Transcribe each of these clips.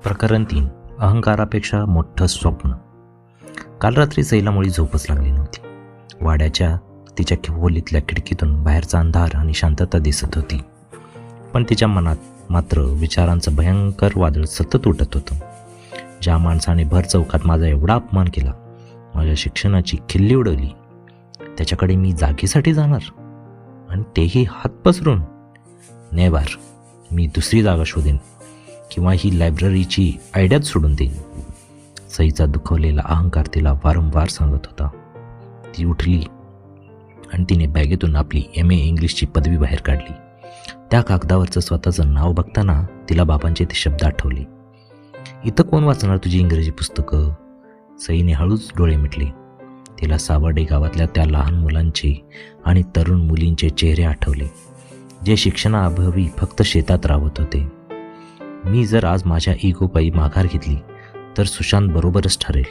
प्रकरण 3. अहंकारापेक्षा मोठं स्वप्न. काल रात्री सईला मुळी झोपच लागली नव्हती. वाड्याच्या तिच्या खोलीतल्या खिडकीतून बाहेरचा अंधार आणि शांतता दिसत होती, पण तिच्या मनात मात्र विचारांचं भयंकर वादळ सतत उठत होतं. ज्या माणसाने भर चौकात माझा एवढा अपमान केला, माझ्या शिक्षणाची खिल्ली उडवली, त्याच्याकडे मी जागेसाठी जाणार, आणि तेही हात पसरून? नेव्हर. मी दुसरी जागा शोधेन किंवा ही लायब्ररीची आयडियाच सोडून देईन. सईचा दुखवलेला अहंकार तिला वारंवार सांगत होता. ती उठली आणि तिने बॅगेतून आपली MA इंग्लिशची पदवी बाहेर काढली. त्या कागदावरचं स्वतःचं नाव बघताना तिला बाबांचे ते शब्द आठवले. इथं कोण वाचणार तुझी इंग्रजी पुस्तकं? सईने हळूच डोळे मिटले. तिला सावर्डे गावातल्या त्या लहान मुलांचे आणि तरुण मुलींचे चेहरे आठवले, जे शिक्षणाअभावी फक्त शेतात राहत होते. मी जर आज माझ्या इगोपायी माघार घेतली तर सुशांत बरोबरच ठरेल.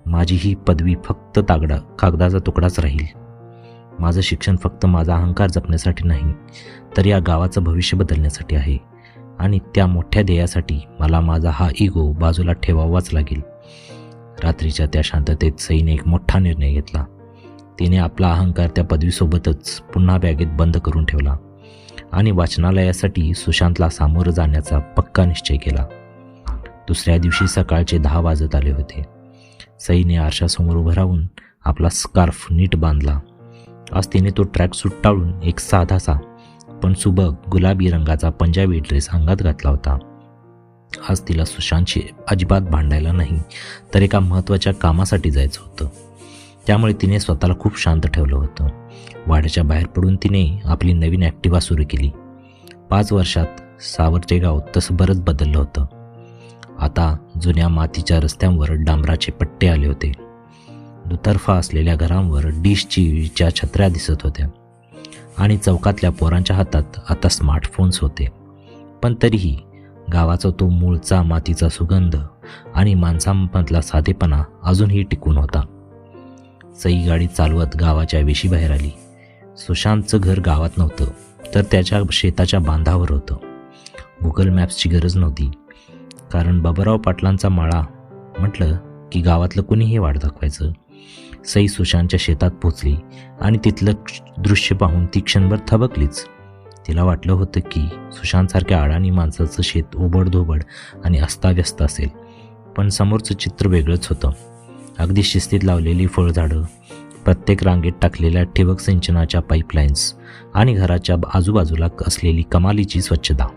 माझी ही पदवी फक्त कागदाचा तुकडाच राहील. माझं शिक्षण फक्त माझा अहंकार जपण्यासाठी नाही, तर या गावाचं भविष्य बदलण्यासाठी आहे. आणि त्या मोठ्या ध्येयासाठी मला माझा हा इगो बाजूला ठेवावाच लागेल. रात्रीच्या त्या शांततेत सईने एक मोठा निर्णय घेतला. तिने आपला अहंकार त्या पदवीसोबतच पुन्हा बॅगेत बंद करून ठेवला आणि वाचनालयासाठी सुशांतला सामोरं जाण्याचा पक्का निश्चय केला. दुसऱ्या दिवशी सकाळचे 10 वाजत आले होते. सईने आरशासमोर उभं राहून आपला स्कार्फ नीट बांधला. आज तिने तो ट्रॅक सूट टाळून एक साधासा पण सुबक गुलाबी रंगाचा पंजाबी ड्रेस अंगात घातला होता. आज तिला सुशांतशी अजिबात भांडायला नाही, तर एका महत्त्वाच्या कामासाठी जायचं होतं. त्यामुळे तिने स्वतःला खूप शांत ठेवलं होतं. वाड्याच्या बाहेर पडून तिने आपली नवीन ॲक्टिवा सुरू केली. 5 वर्षात सावर्डे गाव तसं बरंच बदललं होतं. आता जुन्या मातीच्या रस्त्यांवर डांबराचे पट्टे आले होते. दुतर्फा असलेल्या घरांवर डिशच्या छत्र्या दिसत होत्या आणि चौकातल्या पोरांच्या हातात आता स्मार्टफोन्स होते. पण तरीही गावाचा तो मूळचा मातीचा सुगंध आणि माणसांमधला साधेपणा अजूनही टिकून होता. सई गाडी चालवत गावाच्या वेशीबाहेर आली. सुशांतचं घर गावात नव्हतं, तर त्याच्या शेताच्या बांधावर होतं. गुगल मॅप्सची गरज नव्हती, कारण बाबूराव पाटलांचा माळा म्हटलं की गावातलं कुणीही वाट दाखवायचं. सई सुशांतच्या शेतात पोचली आणि तिथलं दृश्य पाहून ती क्षणभर थबकलीच. तिला वाटलं होतं की सुशांतसारख्या अडाणी माणसाचं शेत ओबडधोबड आणि अस्ताव्यस्त असेल, पण समोरचं चित्र वेगळंच होतं. अगदी शिस्तीत लावलेली फळझाडं, प्रत्येक रांगेत टाकलेल्या ठिबक सिंचनाच्या पाईपलाईन्स आणि घराच्या आजूबाजूला असलेली कमालीची स्वच्छता.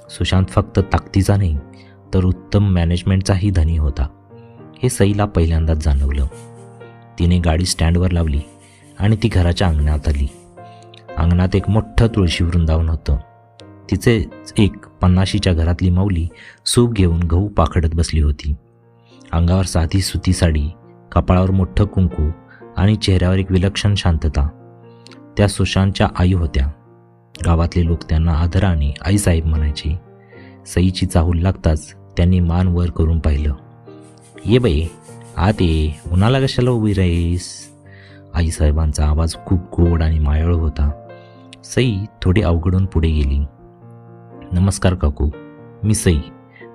सुशांत फक्त ताकदीचा नाही, तर उत्तम मॅनेजमेंटचाही धनी होता, हे सईला पहिल्यांदाच जाणवलं. तिने गाडी स्टँडवर लावली आणि ती घराच्या अंगणात आली. अंगणात एक मोठं तुळशी वृंदावन होतं. तिचे एक 50शीच्या घरातली माऊली सूप घेऊन गहू पाखडत बसली होती. अंगावर साधी सुती साडी, कपाळावर मोठं कुंकू आणि चेहऱ्यावर एक विलक्षण शांतता. त्या सुशांतच्या आई होत्या. गावातले लोक त्यांना आदराने आईसाहेब म्हणायचे. सईची चाहूल लागताच त्यांनी मान वर करून पाहिलं. ये बाई, आत ये, उन्हाला कशाला उभी राहीस? आईसाहेबांचा आवाज खूप गोड आणि मायाळू होता. सई थोडी अवघडून पुढे गेली. नमस्कार काकू, मी सई,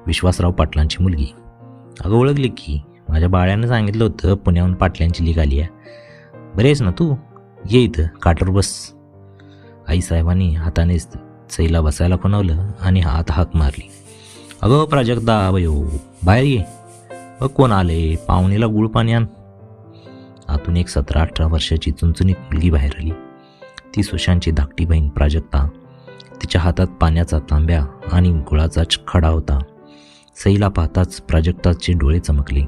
विश्वासराव पाटलांची मुलगी. अगं ओळखली की, माझ्या बाळ्यानं सांगितलं होतं पुण्याहून पाटलांची लीग आली आहे. बरे आहेस ना तू? ये इथं काठावर बस. आईसाहेबांनी हाताने सईला बसायला खुणावलं आणि हाक मारली. अगं प्राजक्ता, वयो बाहेर ये. कोण आले? पाहुणीला गुळ पाणी आण. आतून एक 17-18 वर्षाची चुणचुणीत मुलगी बाहेर आली. ती सुशांतची धाकटी बहीण प्राजक्ता. तिच्या हातात पाण्याचा तांब्या आणि गुळाचा खडा होता. सईला पाहताच प्राजक्ताचे डोळे चमकले.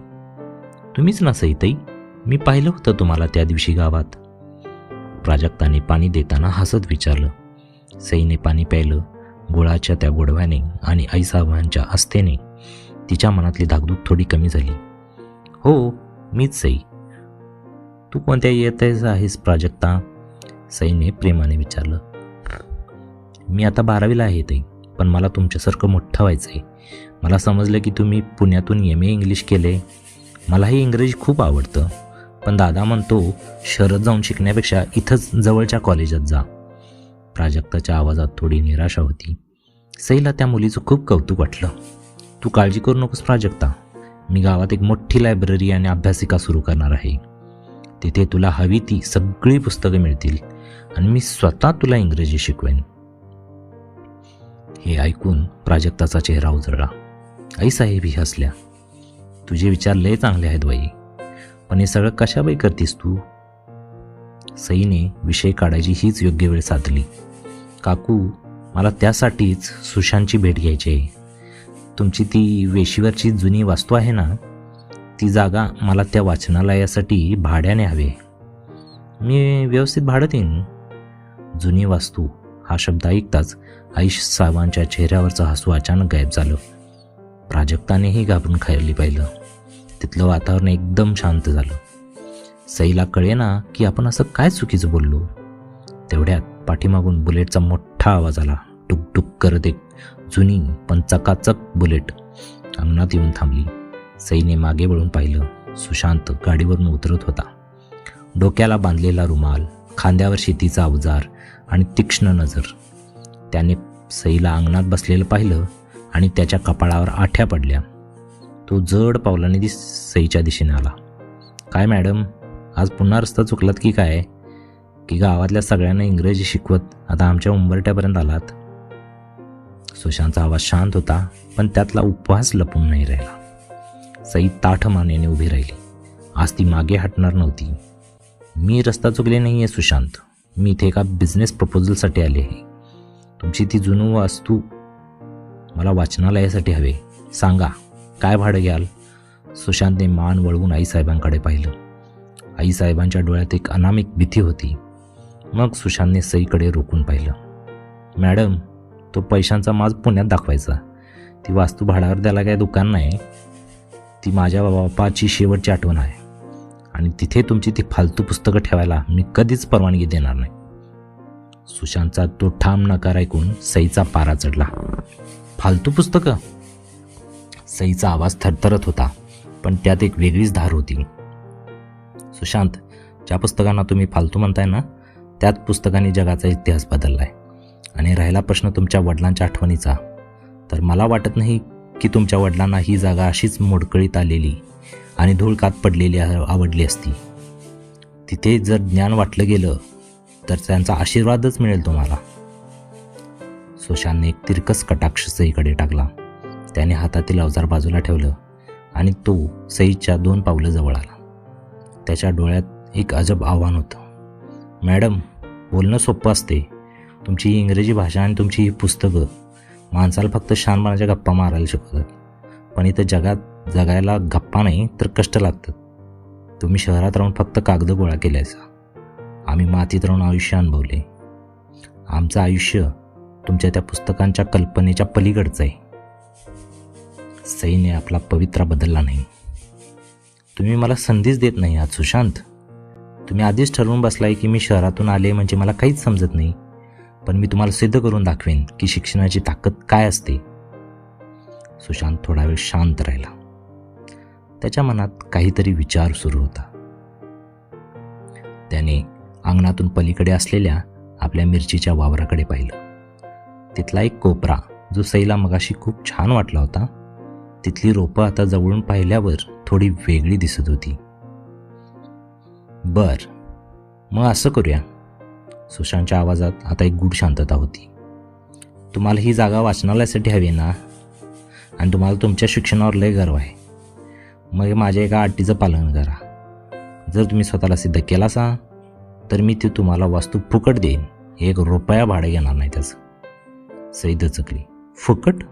तुम्हीच ना सईताई? मी पाहिलं होतं तुम्हाला त्या दिवशी गावात. प्राजक्ताने पाणी देताना हसत विचारलं. सईने पाणी प्यायलं. गुळाच्या त्या गोडव्याने आणि आईसाहेबांच्या आस्थेने तिच्या मनातली धाकधूक थोडी कमी झाली. हो, मीच सई. तू कोणत्या इयत्तेत आहेस प्राजक्ता? सईने प्रेमाने विचारलं. मी आता 12वीला आहे ताई, पण मला तुमच्यासारखं मोठं व्हायचं आहे. मला समजलं की तुम्ही पुण्यातून MA इंग्लिश केले. मलाही इंग्रजी खूप आवडतं, पण दादा म्हणतो शहरात जाऊन शिकण्यापेक्षा इथंच जवळच्या कॉलेजात जा. प्राजक्ताच्या आवाजात थोडी निराशा होती. सईला त्या मुलीचं खूप कौतुक वाटलं. तू काळजी करू नकोस प्राजक्ता. मी गावात एक मोठी लायब्ररी आणि अभ्यासिका सुरू करणार आहे. तिथे तुला हवी ती सगळी पुस्तकं मिळतील आणि मी स्वतः तुला इंग्रजी शिकवेन. हे ऐकून प्राजक्ताचा चेहरा उजळला. आईसाहेब ही हसल्या. तुझे विचार लय चांगले आहेत बाई, पण हे सगळं कशाबाई करतीस तू? सईने विषय काढायची हीच योग्य वेळ साधली. काकू, मला त्यासाठीच सुशांतची भेट घ्यायची आहे. तुमची ती वेशीवरची जुनी वास्तू आहे ना, ती जागा मला त्या वाचनालयासाठी भाड्याने हवी आहे. मी व्यवस्थित भाडं देईन. जुनी वास्तू हा शब्द ऐकताच आईसाहेबांच्या चेहऱ्यावरचं हसू अचानक गायब झालं. प्राजक्तानेही घाबरून खायला पाहिलं. तिथलं वातावरण एकदम शांत झालं. सईला कळेना की आपण असं काय चुकीचं बोललो. तेवढ्यात पाठीमागून बुलेटचा मोठा आवाज आला. टुकटुक करत एक जुनी पण चकाचक बुलेट अंगणात येऊन थांबली. सईने मागे वळून पाहिलं. सुशांत गाडीवरून उतरत होता. डोक्याला बांधलेला रुमाल, खांद्यावर शेतीचा अवजार आणि तीक्ष्ण नजर. त्याने सईला अंगणात बसलेलं पाहिलं आणि त्याच्या कपाळावर आठ्या पडल्या. तो जड पावलाने सईच्या दिशेने आला. काय मॅडम, आज पुन्हा रस्ता चुकलात की काय? की गावातल्या सगळ्यांना इंग्रजी शिकवत आता आमच्या उंबरट्यापर्यंत आलात? सुशांतचा आवाज शांत होता, पण त्यातला उपवास लपून नाही राहिला. सई ताठ मानेने उभी राहिली. आज ती मागे हटणार नव्हती. मी रस्ता चुकले नाही आहे सुशांत. मी इथे एका बिझनेस प्रपोजलसाठी आले आहे. तुमची ती जुनी वास्तू मला वाचनालयासाठी हवे. सांगा, काय भाडं घ्याल? सुशांतने मान वळवून आईसाहेबांकडे पाहिलं. आईसाहेबांच्या डोळ्यात एक अनामिक भीती होती. मग सुशांतने सईकडे रोखून पाहिलं. मॅडम, तो पैशांचा माज पुण्यात दाखवायचा. ती वास्तू भाड्यावर द्यायला काय दुकान नाही. ती माझ्या बापाची शेवटची आठवण आहे आणि तिथे तुमची ती फालतू पुस्तकं ठेवायला मी कधीच परवानगी देणार नाही. सुशांतचा तो ठाम नकार ऐकून सईचा पारा चढला. फालतू पुस्तकं? सईचा आवाज थरथरत होता, पण त्यात एक वेगळीच धार होती. सुशांत, ज्या पुस्तकांना तुम्ही फालतू म्हणताय ना, त्याच पुस्तकांनी जगाचा इतिहास बदलला आहे. आणि राहिला प्रश्न तुमच्या वडिलांच्या आठवणीचा, तर मला वाटत नाही की तुमच्या वडिलांना ही जागा अशीच मोडकळीत आलेली आणि धूळकात पडलेली आवडली असती. तिथे जर ज्ञान वाटलं गेलं तर त्यांचा आशीर्वादच मिळेल तुम्हाला. सुशांतने एक तिरकस कटाक्ष सईकडे टाकला. त्याने हातातील अवजार बाजूला ठेवलं आणि तो सईच्या 2 पावलं जवळ आला. त्याच्या डोळ्यात एक अजब आव्हान होतं. मॅडम, बोलणं सोपं असते. तुमची ही इंग्रजी भाषा आणि तुमची ही पुस्तकं माणसाला फक्त शहाणपणाच्या गप्पा मारायला शिकवतात, पण इथं जगात जगायला गप्पा नाही तर कष्ट लागतात. तुम्ही शहरात राहून फक्त कागद गोळा केल्याचा, आम्ही मातीत राहून आयुष्य अनुभवले. आमचं आयुष्य तुमच्या त्या पुस्तकांच्या कल्पनेच्या पलीकडचं आहे. सईने आपला पवित्रा बदलला नाही. तुम्ही मला संधीच देत नाही आहात सुशांत. तुम्ही आधीच ठरवून बसलाय की मी शहरातून आले म्हणजे मला काहीच समजत नाही, पण मी तुम्हाला सिद्ध करून दाखवेन की शिक्षणाची ताकद काय असते. सुशांत थोडा वेळ शांत राहिला. त्याच्या मनात काहीतरी विचार सुरू होता. त्याने अंगणातून पलीकडे असलेल्या आपल्या मिरचीच्या वावराकडे पाहिलं. तिथला एक कोपरा जो सईला मगाशी खूप छान वाटला होता, तिथली रोपं आता जवळून पाहिल्यावर थोडी वेगळी दिसत होती. बर, मग असं करूया. सुशांतच्या आवाजात आता एक गूढ शांतता होती. तुम्हाला ही जागा वाचनालयासाठी हवी ना, आणि तुम्हाला तुमच्या शिक्षणावर लय गर्व आहे. मग माझ्या एका अटीचं पालन करा. जर तुम्ही स्वतःला सिद्ध केला असा तर मी ती तुम्हाला वास्तू फुकट देईन. 1 रुपया भाडं घेणार नाही त्याचं. सई दचकली. फुकट?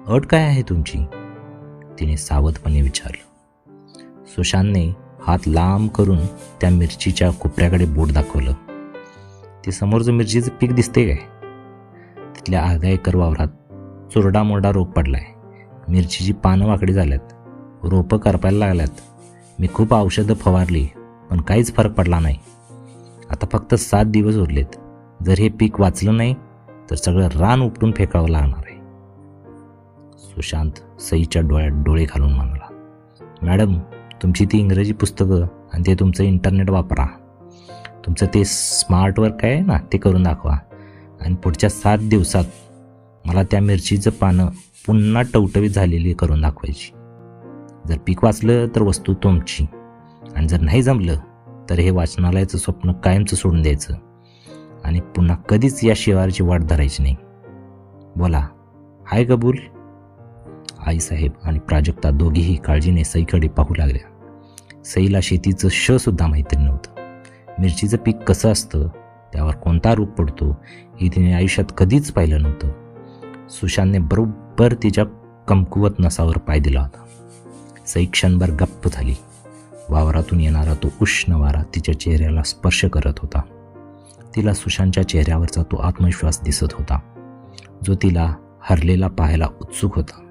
अट काय आहे तुमची? तिने सावधपणे विचारलं. सुशांतने हात लांब करून त्या मिरचीच्या कोपऱ्याकडे बोट दाखवलं. ते समोरचं मिरचीचं पीक दिसते काय? तिथल्या अर्धा एकर वावरात चुरडा मोरडा रोग पडलाय. मिरचीची पानं वाकडी झाल्यात, रोपं करपायला लागल्यात. मी खूप औषधं फवारली पण काहीच फरक पडला नाही. आता फक्त 7 दिवस उरलेत. जर हे पीक वाचलं नाही तर सगळं रान उपटून फेकावं लागणार आहे. सुशांत सईच्या डोळ्यात डोळे घालून म्हणाला. मॅडम, तुमची ती इंग्रजी पुस्तकं आणि ते तुमचं इंटरनेट वापरा. तुमचं ते स्मार्ट वर्क आहे ना, ते करून दाखवा. आणि पुढच्या 7 दिवसात मला त्या मिरचीचं पानं पुन्हा टवटवीत झालेली करून दाखवायची. जर पीक वाचलं तर वस्तू तुमची, आणि जर नाही जमलं तर हे वाचनालयाचं स्वप्न कायमचं सोडून द्यायचं आणि पुन्हा कधीच या शिवाराची वाट धरायची नाही. बोला, हाय कबूल? आईसाहेब आणि प्राजक्ता दोघीही काळजीने सईकडे पाहू लागल्या. सईला शेतीचं श सुद्धा माहिती नव्हतं. मिरचीचं पीक कसं असतं, त्यावर कोणता रोग पडतो हे तिने आयुष्यात कधीच पाहिलं नव्हतं. सुशांतने बरोबर तिच्या कमकुवत नसावर पाय दिला होता. सई क्षणभर गप्प झाली. वावरातून येणारा तो उष्ण वारा तिच्या चेहऱ्याला स्पर्श करत होता. तिला सुशांतच्या चेहऱ्यावरचा तो आत्मविश्वास दिसत होता, जो तिला हरलेला पाहायला उत्सुक होता.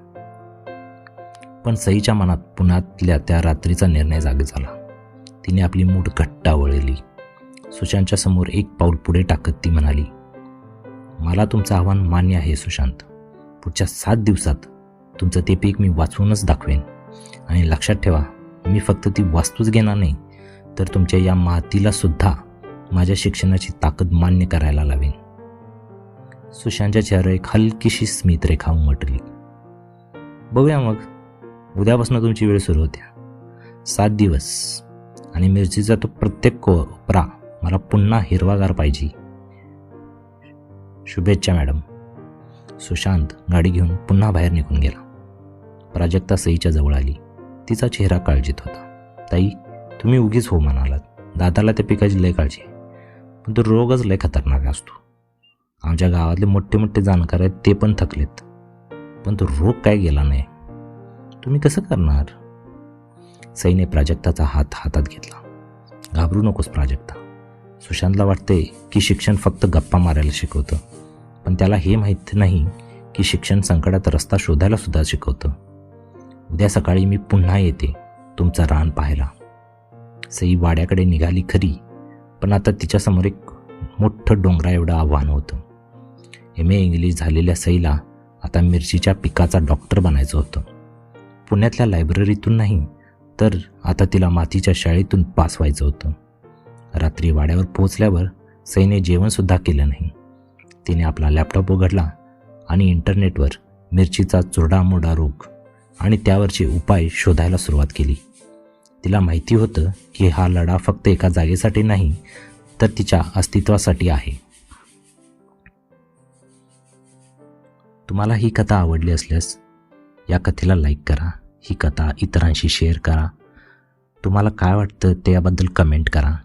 पण सईच्या मनात पुण्यातल्या त्या रात्रीचा निर्णय जागे झाला. तिने आपली मूठ घट्ट आवळली. सुशांतच्या समोर एक पाऊल पुढे टाकत ती म्हणाली, मला तुमचं आव्हान मान्य आहे सुशांत. पुढच्या 7 दिवसात तुमचं ते पीक मी वाचवूनच दाखवेन. आणि लक्षात ठेवा, मी फक्त ती वास्तूच घेणार नाही, तर तुमच्या या मातीला सुद्धा माझ्या शिक्षणाची ताकद मान्य करायला लावेन. सुशांतच्या चेहऱ्यावर एक हलकीशी स्मितरेखा उमटली. बघूया मग, उद्यापासून तुमची वेळ सुरू होत्या. 7 दिवस आणि मिरचीचा तो प्रत्येक कोपरा मला पुन्हा हिरवागार पाहिजे. शुभेच्छा मॅडम. सुशांत गाडी घेऊन पुन्हा बाहेर निघून गेला. प्राजक्ता सईच्या जवळ आली. तिचा चेहरा काळजीत होता. ताई, तुम्ही उगीच हो म्हणालात. दादाला त्या पिकाची लय काळजी आहे, पण तो रोगच लय खतरनाक असतो. आमच्या गावातले मोठे मोठे जाणकार आहेत, ते पण थकलेत, पण तो रोग काय गेला नाही. तुम्ही कसं करणार? सईने प्राजक्ताचा हात हातात घेतला. घाबरू नकोस प्राजक्ता. सुशांतला वाटते की शिक्षण फक्त गप्पा मारायला शिकवतं, पण त्याला हे माहीत नाही की शिक्षण संकटात रस्ता शोधायला सुद्धा शिकवतं. उद्या सकाळी मी पुन्हा येते तुमचं रान पाहायला. सई वाड्याकडे निघाली खरी, पण आता तिच्यासमोर एक मोठं डोंगरा एवढं आव्हान होतं. MA इंग्लिश झालेल्या सईला आता मिरचीच्या पिकाचा डॉक्टर बनायचं होतं. पुण्यातल्या लायब्ररीतून नाही, तर आता तिला मातीच्या शाळेतून पास व्हायचं होतं. रात्री वाड्यावर पोहोचल्यावर सईने जेवणसुद्धा केलं नाही. तिने आपला लॅपटॉप उघडला आणि इंटरनेटवर मिरचीचा चुरडामुरडा रोग आणि त्यावरचे उपाय शोधायला सुरुवात केली. तिला माहिती होतं की हा लढा फक्त एका जागेसाठी नाही, तर तिच्या अस्तित्वासाठी आहे. तुम्हाला ही कथा आवडली असल्यास या कथेला लाईक करा. ही कथा इतरांशी शेअर करा. तुम्हाला काय वाटतं ते याबद्दल कमेंट करा.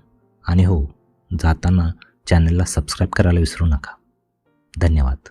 आणि हो, जाताना चॅनलला सबस्क्राईब करायला विसरू नका. धन्यवाद.